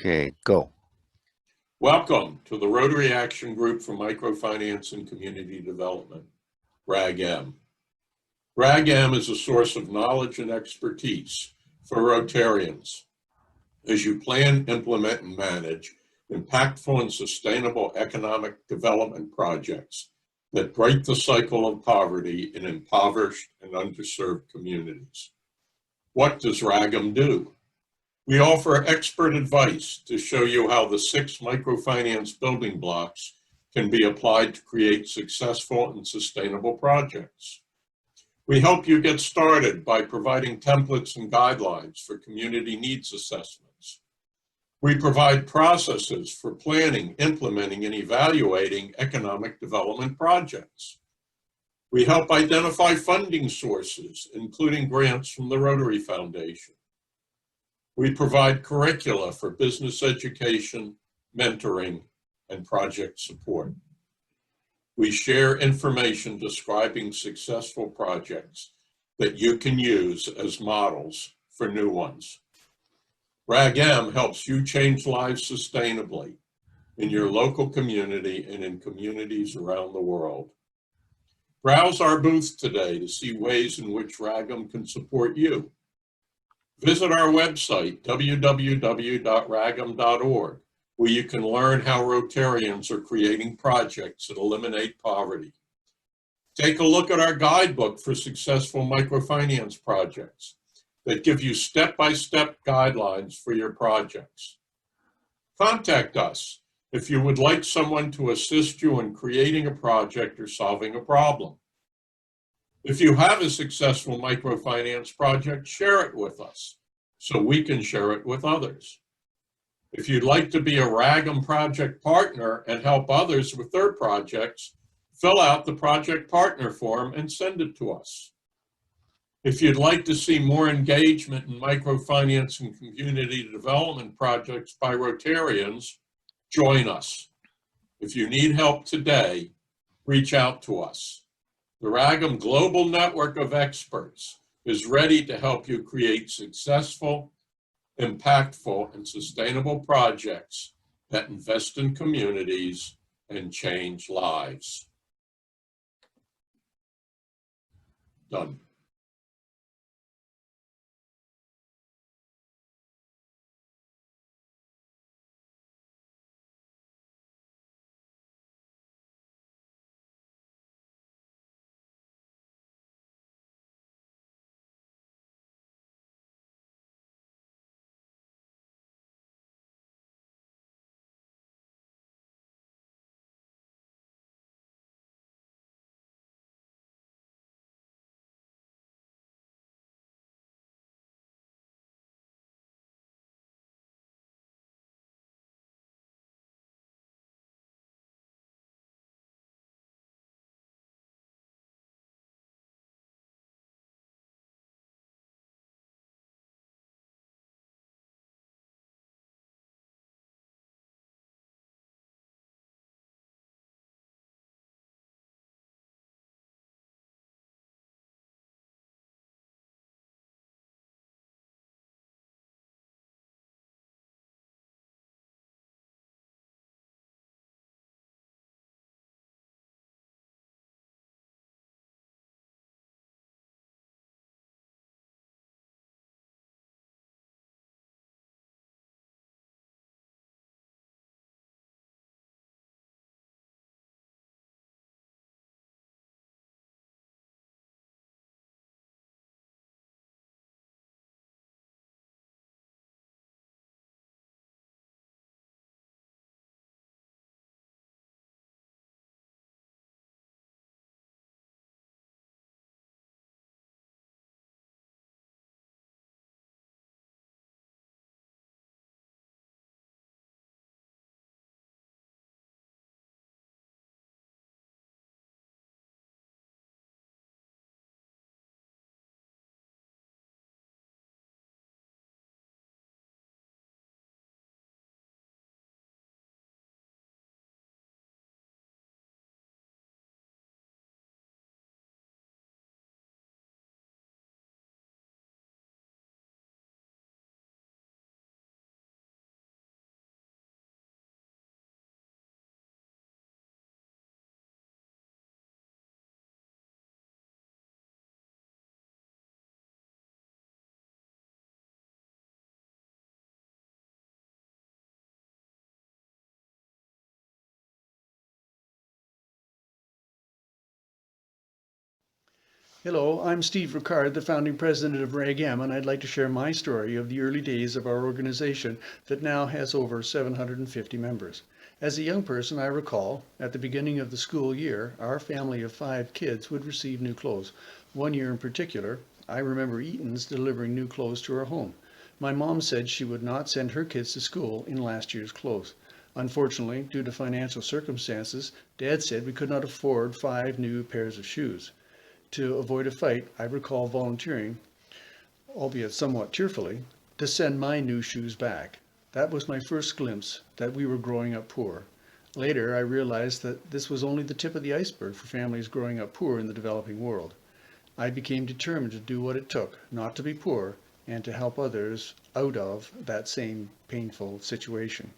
Okay, go. Welcome to the Rotary Action Group for Microfinance and Community Development, RAGM. RAGM is a source of knowledge and expertise for Rotarians as you plan, implement, and manage impactful and sustainable economic development projects that break the cycle of poverty in impoverished and underserved communities. What does RAGM do? We offer expert advice to show you how the 6 microfinance building blocks can be applied to create successful and sustainable projects. We help you get started by providing templates and guidelines for community needs assessments. We provide processes for planning, implementing, and evaluating economic development projects. We help identify funding sources, including grants from the Rotary Foundation. We provide curricula for business education, mentoring, and project support. We share information describing successful projects that you can use as models for new ones. RAGM helps you change lives sustainably in your local community and in communities around the world. Browse our booth today to see ways in which RAGM can support you. Visit our website, www.ragm.org, where you can learn how Rotarians are creating projects that eliminate poverty. Take a look at our guidebook for successful microfinance projects that give you step-by-step guidelines for your projects. Contact us if you would like someone to assist you in creating a project or solving a problem. If you have a successful microfinance project, share it with us so we can share it with others. If you'd like to be a RAGM project partner and help others with their projects, fill out the project partner form and send it to us. If you'd like to see more engagement in microfinance and community development projects by Rotarians, join us. If you need help today, reach out to us. The RAGM Global Network of Experts is ready to help you create successful, impactful, and sustainable projects that invest in communities and change lives. Done. Hello, I'm Steve Rickard, the founding president of RAGM, and I'd like to share my story of the early days of our organization that now has over 750 members. As a young person, I recall, at the beginning of the school year, our family of 5 kids would receive new clothes. One year in particular, I remember Eaton's delivering new clothes to our home. My mom said she would not send her kids to school in last year's clothes. Unfortunately, due to financial circumstances, Dad said we could not afford 5 new pairs of shoes. To avoid a fight, I recall volunteering, albeit somewhat tearfully, to send my new shoes back. That was my first glimpse that we were growing up poor. Later, I realized that this was only the tip of the iceberg for families growing up poor in the developing world. I became determined to do what it took not to be poor and to help others out of that same painful situation.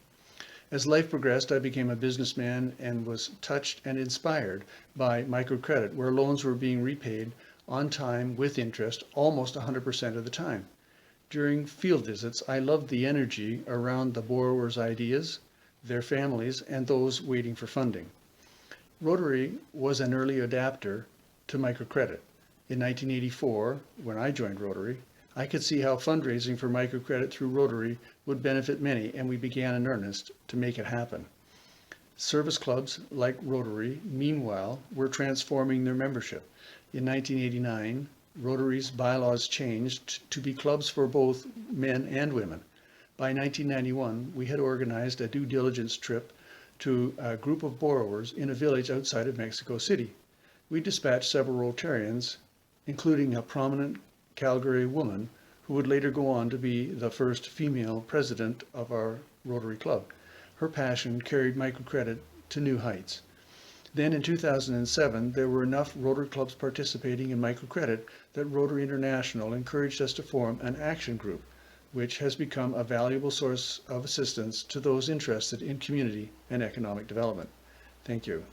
As life progressed, I became a businessman and was touched and inspired by microcredit, where loans were being repaid on time with interest almost 100% of the time. During field visits, I loved the energy around the borrowers' ideas, their families, and those waiting for funding. Rotary was an early adapter to microcredit. In 1984, when I joined Rotary, I could see how fundraising for microcredit through Rotary would benefit many, and we began in earnest to make it happen. Service clubs like Rotary, meanwhile, were transforming their membership. In 1989, Rotary's bylaws changed to be clubs for both men and women. By 1991, we had organized a due diligence trip to a group of borrowers in a village outside of Mexico City. We dispatched several Rotarians, including a prominent Calgary woman who would later go on to be the first female president of our Rotary Club. Her passion carried microcredit to new heights. Then in 2007, there were enough Rotary clubs participating in microcredit that Rotary International encouraged us to form an action group, which has become a valuable source of assistance to those interested in community and economic development. Thank you.